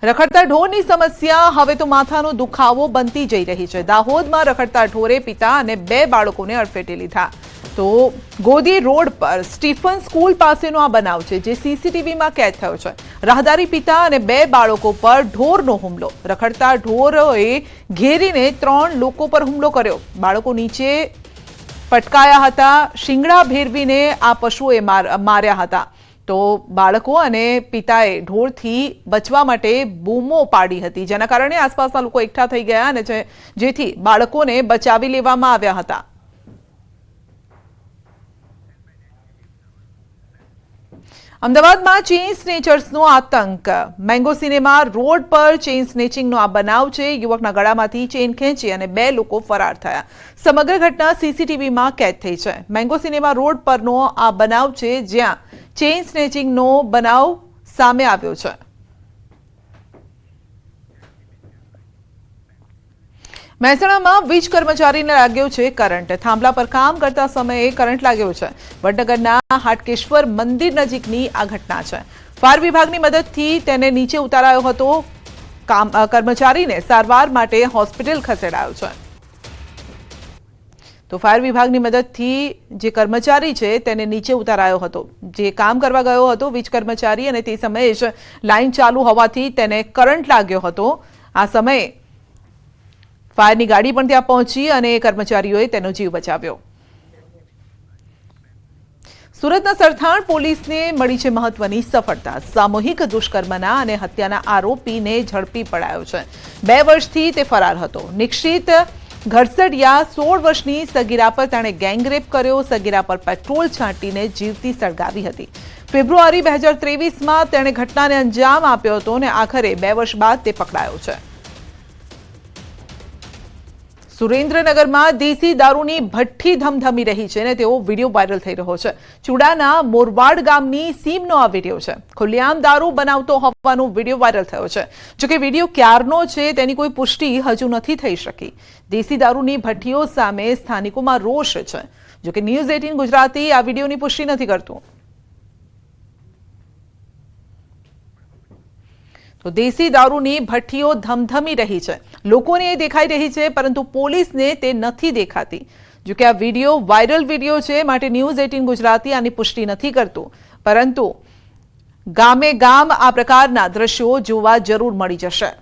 રખડતા ઢોરની સમસ્યા હવે તો માથાનો દુખાવો બનતી જઈ રહી છે। દાહોદમાં રખડતા ઢોરે પિતા અને 2 બાળકોને અડફેટે લીધા। તો ગોદી રોડ પર સ્ટીફન સ્કૂલ પાસેનો આ બનાવ છે, જે સીસીટીવીમાં કેદ થયો છે। રાહદારી પિતા અને 2 બાળકો પર ઢોરનો હુમલો। રખડતા ઢોરોએ ઘેરીને 3 લોકો પર હુમલો કર્યો। બાળકો નીચે પટકાયા હતા। શિંગડા ભેરવીને આ પશુએ માર્યા હતા। તો બાળકો અને પિતાએ ઢોરથી બચવા માટે બૂમો પાડી હતી, જેના કારણે આસપાસના લોકો એકઠા થઈ ગયા અને જેથી બાળકોને બચાવી લેવામાં આવ્યા હતા। અમદાવાદમાં ચેઇન સ્નેચર્સનો આતંક। મેંગો સિનેમા રોડ પર ચેઇન સ્નેચિંગનો આ બનાવ છે। યુવકના ગળામાંથી ચેઇન ખેંચી અને 2 લોકો ફરાર થયા। સમગ્ર ઘટના સીસીટીવીમાં કેદ થઈ છે। મેંગો સિનેમા રોડ પરનો આ બનાવ છે, જ્યાં ચેઇન સ્નેચિંગનો બનાવ સામે આવ્યો છે। મહેસાણામાં વીજ કર્મચારીને લાગ્યો છે કરંટ। થાંભલા પર કામ કરતા સમયે કરંટ લાગ્યો છે। વડનગરના હાટકેશ્વર મંદિર નજીકની આ ઘટના છે। ફાયર વિભાગની મદદથી તેને નીચે ઉતારાયો હતો। કર્મચારીને સારવાર માટે હોસ્પિટલ ખસેડાયો છે। તો ફાયર વિભાગની મદદથી જે કર્મચારી છે તેને નીચે ઉતારાયો હતો, જે કામ કરવા ગયો હતો વીજ કર્મચારી, અને તે સમયે જ લાઈન ચાલુ હોવાથી તેને કરંટ લાગ્યો હતો। આ સમયે ફાયરની ગાડી પણ ત્યાં પહોંચી અને કર્મચારીઓએ તેનો જીવ બચાવ્યો। સુરતના સરથાણ પોલીસને મળી છે મહત્વની સફળતા। સામૂહિક દુષ્કર્મના અને હત્યાના આરોપીને ઝડપી પડાયો છે। 2 વર્ષથી તે ફરાર હતો। નિક્ષિત ઘરસડિયા 16 વર્ષની સગીરા પર તેણે ગેંગરેપ કર્યો। સગીરા પર પેટ્રોલ છાંટીને જીવતી સળગાવી હતી। ફેબ્રુઆરી 2023માં તેણે ઘટનાને અંજામ આપ્યો હતો અને આખરે 2 વર્ષ બાદ તે પકડાયો છે। સુરેન્દ્રનગરમાં દેશી દારૂની ભઠ્ઠી ધમધમી રહી છે અને તેવો વિડીયો વાયરલ થઈ રહ્યો છે। ચુડાના મોરવાડ ગામની સીમનો આ વિડીયો છે। ખુલ્લેઆમ દારૂ બનાવતો હોવાનો વિડીયો વાયરલ થયો છે। જોકે વિડીયો ક્યારનો છે તેની કોઈ પુષ્ટિ હજુ નથી થઈ શકી। દેશી દારૂની ભઠ્ઠીઓ સામે સ્થાનિકોમાં રોષ છે। જોકે ન્યૂઝ 18 ગુજરાતી આ વિડીયોની પુષ્ટિ નથી કરતું। તો દેશી દારૂની ભઠ્ઠીઓ ધમધમી રહી છે। લોકોને એ દેખાઈ રહી છે, પરંતુ પોલીસને તે નથી દેખાતી। જો કે આ વિડીયો વાયરલ વિડીયો છે, માટે ન્યૂઝ 18 ગુજરાતી આની પુષ્ટિ નથી કરતું, પરંતુ ગામે ગામ આ પ્રકારના દ્રશ્યો જોવા જરૂર મળી જશે।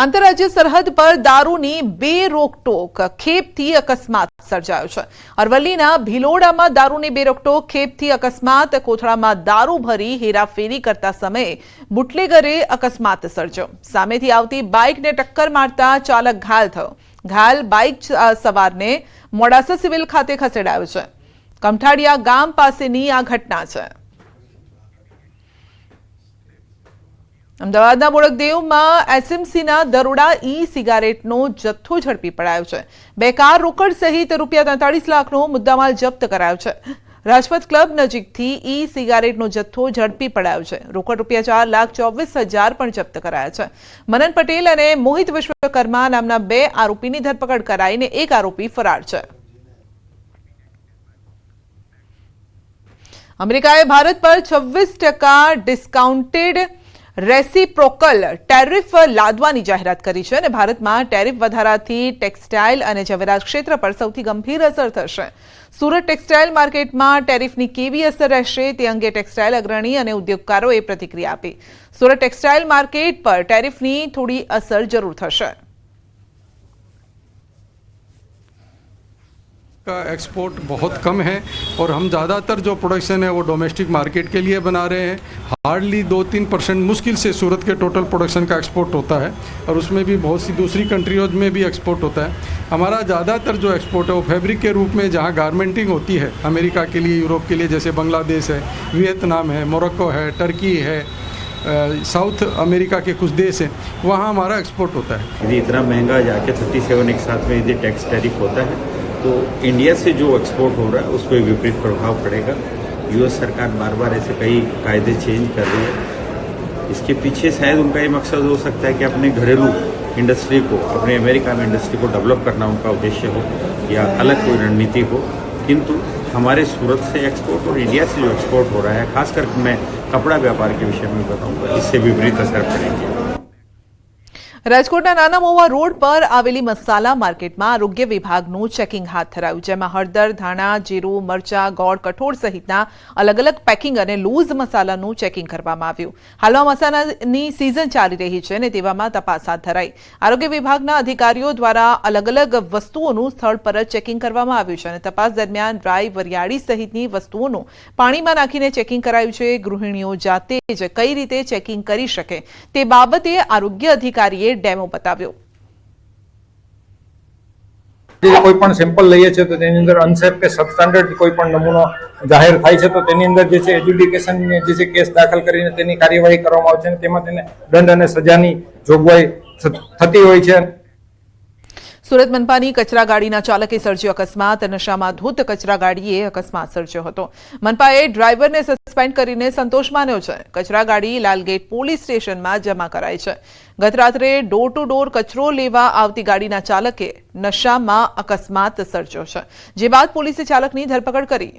આંતરરાજ્ય સરહદ પર દારૂની બેરોકટોક ખેપથી અકસ્માત સર્જાયો છે। અરવલ્લીના ભિલોડામાં દારૂની બેરોકટોક ખેપથી અકસ્માત। કોથળામાં દારૂ ભરી હેરાફેરી કરતા સમયે બુટલેગરે અકસ્માત સર્જ્યો। સામેથી આવતી બાઇકને ટક્કર મારતા ચાલક ઘાયલ થયો। ઘાયલ બાઇક સવારને મોડાસા સિવિલ ખાતે ખસેડાયો છે। કમઠાડિયા ગામ પાસેની આ ઘટના છે। અમદાવાદના બોડકદેવમાં એસએમસીના દરોડા સિગારેટનો જથ્થો ઝડપી પડાયો છે। 2 કાર રોકડ સહિત ₹43 લાખનો મુદ્દામાલ જપ્ત કરાયો છે। રાજપથ ક્લબ નજીકથી સિગારેટનો જથ્થો ઝડપી પડાયો છે। રોકડ ₹4,24,000 પણ જપ્ત કરાયા છે। મનન પટેલ અને મોહિત વિશ્વકર્મા નામના 2 આરોપીની ધરપકડ કરાઈને 1 આરોપી ફરાર છે। અમેરિકાએ ભારત પર 26% ડિસ્કાઉન્ટેડ રેસિપ્રોકલ ટેરિફ લાદવાની જાહેરાત કરી છે અને ભારતમાં ટેરિફ વધારાથી ટેક્સટાઇલ અને ઝવેરાત ક્ષેત્ર પર સૌથી ગંભીર અસર થશે। સુરત ટેક્સટાઇલ માર્કેટમાં ટેરિફની કેવી અસર રહેશે તે અંગે ટેક્સટાઇલ અગ્રણી અને ઉદ્યોગકારોએ પ્રતિક્રિયા આપી। સુરત ટેક્સટાઇલ માર્કેટ પર ટેરિફની થોડી અસર જરૂર થશે। का एक्सपोर्ट बहुत कम है और हम ज़्यादातर जो प्रोडक्शन है वो डोमेस्टिक मार्केट के लिए बना रहे हैं। हार्डली 2-3% मुश्किल से सूरत के टोटल प्रोडक्शन का एक्सपोर्ट होता है और उसमें भी बहुत सी दूसरी कंट्रियों में भी एक्सपोर्ट होता है। हमारा ज़्यादातर जो एक्सपोर्ट है वो फैब्रिक के रूप में, जहाँ गारमेंटिंग होती है अमेरिका के लिए, यूरोप के लिए, जैसे बांग्लादेश है, वियतनाम है, मोरक्को है, टर्की है, साउथ अमेरिका के कुछ देश हैं, वहाँ हमारा एक्सपोर्ट होता है। यदि इतना महंगा जाके 37 एक साथ में यदि टैक्स टैरिफ होता है तो इंडिया से जो एक्सपोर्ट हो रहा है उस पर विपरीत प्रभाव पड़ेगा। यूएस सरकार बार बार ऐसे कई कायदे चेंज कर रही है। इसके पीछे शायद उनका ये मकसद हो सकता है कि अपने घरेलू इंडस्ट्री को, अपने अमेरिका में इंडस्ट्री को डेवलप करना उनका उद्देश्य हो या अलग कोई रणनीति हो। किंतु हमारे सूरत से एक्सपोर्ट और इंडिया से जो एक्सपोर्ट हो रहा है, खासकर मैं कपड़ा व्यापार के विषय में बताऊंगा, इससे विपरीत असर पड़ेगी। રાજકોટના નાના મોવા રોડ પર આવેલી મસાલા માર્કેટમાં આરોગ્ય વિભાગનું ચેકિંગ હાથ ધરાયું, જેમાં હળદર, ધાણા, જીરું, મરચા, ગોળ, કઠોળ સહિતના અલગ અલગ પેકિંગ અને લૂઝ મસાલાનું ચેકિંગ કરવામાં આવ્યું। હાલમાં મસાલાની સિઝન ચાલી રહી છે અને તેવામાં તપાસ હાથ ધરાઈ। આરોગ્ય વિભાગના અધિકારીઓ દ્વારા અલગ અલગ વસ્તુઓનું સ્થળ પર જ ચેકિંગ કરવામાં આવ્યું છે અને તપાસ દરમિયાન રાઈ, વરિયાળી સહિતની વસ્તુઓનું પાણીમાં નાખીને ચેકિંગ કરાયું છે। ગૃહિણીઓ જાતે જ કઈ રીતે ચેકિંગ કરી શકે તે બાબતે આરોગ્ય અધિકારીએ ડેમો બતાવ્યો। કોઈ પણ સેમ્પલ લઈએ છે તો તેની અંદર અનસેફ કે સબસ્ટાન્ડર્ડ કોઈ પણ નમૂનો જાહેર થાય છે તો તેની અંદર જે છે એડ્યુકેશન જે છે કેસ દાખલ કરીને તેની કાર્યવાહી કરવામાં આવે છે અને તેમાં તેને દંડ અને સજાની જોગવાઈ થતી હોય છે। સુરત મનપાની કચરા ગાડીના ચાલકે સર્જ્યો અકસ્માત। નશામાં ધૂત કચરા ગાડીએ અકસ્માત સર્જ્યો હતો। મનપાએ ડ્રાઈવરને સસ્પેન્ડ કરીને સંતોષ માન્યો છે। કચરા ગાડી લાલગેટ પોલીસ સ્ટેશનમાં જમા કરાઈ છે। ગત રાત્રે ડોર ટુ ડોર કચરો લેવા આવતી ગાડીના ચાલકે નશામાં અકસ્માત સર્જ્યો છે, જે બાદ પોલીસે ચાલકની ધરપકડ કરી।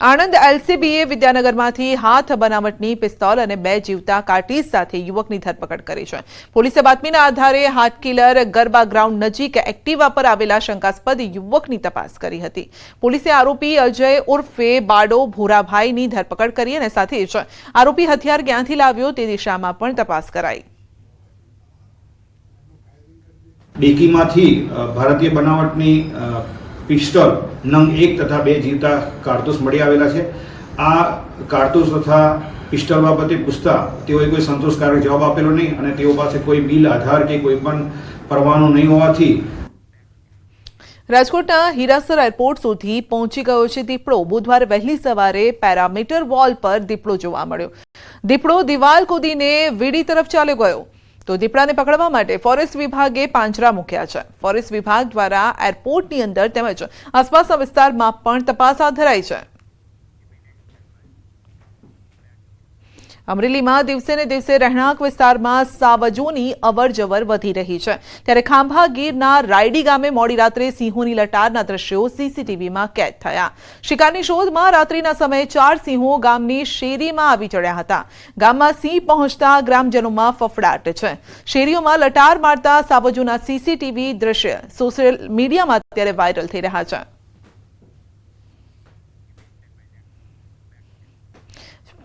આણંદ એલસીબીએ વિદ્યાનગરમાંથી હાથ બનાવટની પિસ્તોલ અને 2 જીવતા કાર્ટીજ સાથે યુવકની ધરપકડ કરી છે। પોલીસે બાતમીના આધારે હાર્ટ કિલર ગરબા ગ્રાઉન્ડ નજીક એક્ટિવા પર આવેલા શંકાસ્પદ યુવકની તપાસ કરી હતી। પોલીસે આરોપી અજય ઉર્ફે બાડો ભૂરાભાઈની ધરપકડ કરી અને સાથે જ આરોપી હથિયાર ક્યાંથી લાવ્યો તે દિશામાં પણ તપાસ કરાઈ। ડેકીમાંથી ભારતીય બનાવટની पिस्टल नंग 1 तथा 2 जीवता कारतूस मળી આવેલા છે। આ કારતૂસ તથા પિસ્ટલ બાબતે પૂછતા તેઓએ કોઈ સંતોષકારક જવાબ આપેલો નહીં અને તેઓ પાસે કોઈ બિલ, આધાર કે કોઈ પણ પરવાનો નહીં હોવાથી રાજકોટના હીરાસર એરપોર્ટ સુધી પહોંચી ગયો છે દીપડો। બુધવારે વહેલી સવારે પેરામીટર વોલ પર દીપડો જોવા મળ્યો। દીપડો દિવાલ કૂદીને વીડી તરફ ચાલ્યો ગયો તો દીપડાને પકડવા માટે ફોરેસ્ટ વિભાગે પાંજરા મૂક્યા છે। ફોરેસ્ટ વિભાગ દ્વારા એરપોર્ટની અંદર તેમજ આસપાસના વિસ્તારમાં પણ તપાસ હાથ ધરાઈ છે। અમરેલીમાં દિવસે ને દિવસે રહેણાંક વિસ્તારમાં સાવજોની અવરજવર વધી રહી છે, ત્યારે ખાંભા ગીરના રાયડી ગામે મોડી રાત્રે સિંહોની લટારના દ્રશ્યો સીસીટીવીમાં કેદ થયા। શિકારની શોધમાં રાત્રિના સમયે 4 સિંહો ગામની શેરીમાં આવી ચડ્યા હતા। ગામમાં સિંહ પહોંચતા ગ્રામજનોમાં ફફડાટ છે। શેરીઓમાં લટાર મારતા સાવજોના સીસીટીવી દ્રશ્ય સોશિયલ મીડિયામાં અત્યારે વાયરલ થઈ રહ્યા છે।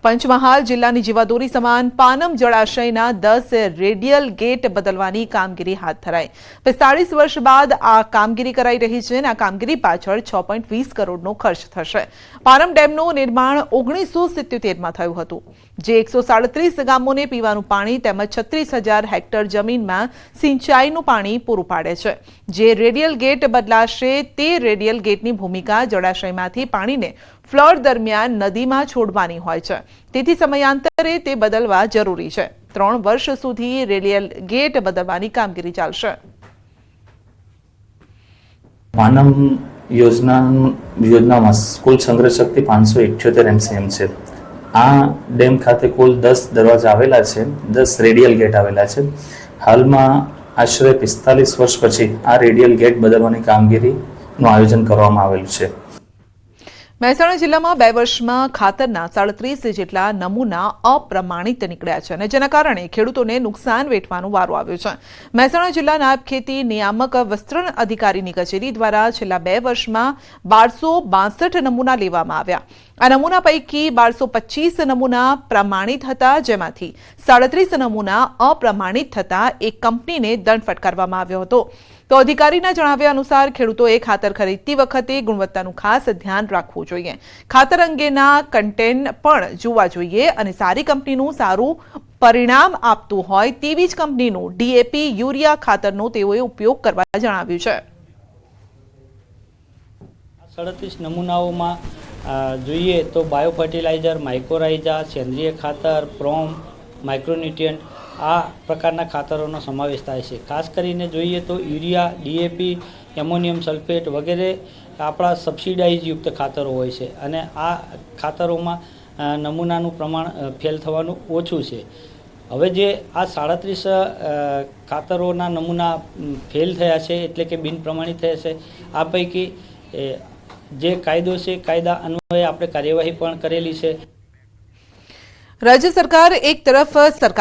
પંચમહાલ જિલ્લાની જીવાદોરી સમાન પાનમ જળાશયના 10 રેડિયલ ગેટ બદલવાની કામગીરી હાથ ધરાઈ। 45 વર્ષ બાદ આ કામગીરી કરાઈ રહી છે અને આ કામગીરી પાછળ 6.20 કરોડનો ખર્ચ થશે। પાનમ ડેમનું નિર્માણ 1977માં થયું હતું, જે 137 ગામોને પીવાનું પાણી તેમજ 36,000 હેક્ટર જમીનમાં સિંચાઈનું પાણી પૂરું પાડે છે। જે રેડિયલ ગેટ બદલાશે તે રેડિયલ ગેટની ભૂમિકા જળાશયમાંથી પાણીને ફ્લડ દરમિયાન નદીમાં છોડવાની હોય છે, તેથી સમયાંતરે તે બદલવા જરૂરી છે। 3 વર્ષ સુધી રેડિયલ ગેટ બદલવાની કામગીરી ચાલશે। પાનમ યોજનામાં કુલ સંગ્રહ શક્તિ 578 MCM છે। આ ડેમ ખાતે કુલ 10 દરવાજા આવેલા છે, 10 રેડિયલ ગેટ આવેલા છે। હાલમાં આશરે 45 વર્ષ પછી આ રેડિયલ ગેટ બદલવાની કામગીરીનું આયોજન કરવામાં આવેલું છે। મહેસાણા જિલ્લામાં 2 વર્ષમાં ખાતરના 37 જેટલા નમૂના અપ્રમાણિત નીકળ્યા છે અને જેના કારણે ખેડૂતોને નુકસાન વેઠવાનો વારો આવ્યો છે। મહેસાણા જિલ્લા નાયબ ખેતી નિયામક વિસ્તરણ અધિકારીની કચેરી દ્વારા છેલ્લા 2 વર્ષમાં 1262 નમૂના લેવામાં આવ્યા। આ નમૂના પૈકી 1225 નમૂના પ્રમાણિત હતા, જેમાંથી 37 નમૂના અપ્રમાણિત થતા એક કંપનીને દંડ ફટકારવામાં આવ્યો હતો। તો અધિકારીના જણાવ્યા અનુસાર ખેડૂતોએ ખાતર ખરીદતી વખતે ગુણવત્તાનું ખાસ ધ્યાન રાખવું જોઈએ। ખાતર અંગેના કન્ટેન્ટ પણ જોવા જોઈએ અને સારી કંપનીનું સારું પરિણામ આપતું હોય તેવી જ કંપનીનું ડીએપી, યુરિયા ખાતરનો તેઓએ ઉપયોગ કરવા જણાવ્યું છે। 37 નમૂનાઓમાં જોઈએ તો બાયો ફર્ટિલાઇઝર, માઇક્રોરાઇઝા, સેન્દ્રીય ખાતર, પ્રોમ, માઇક્રોન્યુટ્રિયન્ટ આ પ્રકારના ખાતરોનો સમાવેશ થાય છે। ખાસ કરીને જોઈએ તો યુરિયા, ડીએપી, એમોનિયમ સલ્ફેટ વગેરે આપણા સબસિડાઇઝ યુક્ત ખાતરો હોય છે અને આ ખાતરોમાં નમૂનાનું પ્રમાણ ફેલ થવાનું ઓછું છે। હવે જે આ 37 ખાતરોના નમૂના ફેલ થયા છે એટલે કે બિન પ્રમાણિત થયા છે, આ પૈકી જે કાયદો છે કાયદા અન્વયે આપણે કાર્યવાહી પણ કરેલી છે. રાજ્ય સરકાર એક તરફ સરકાર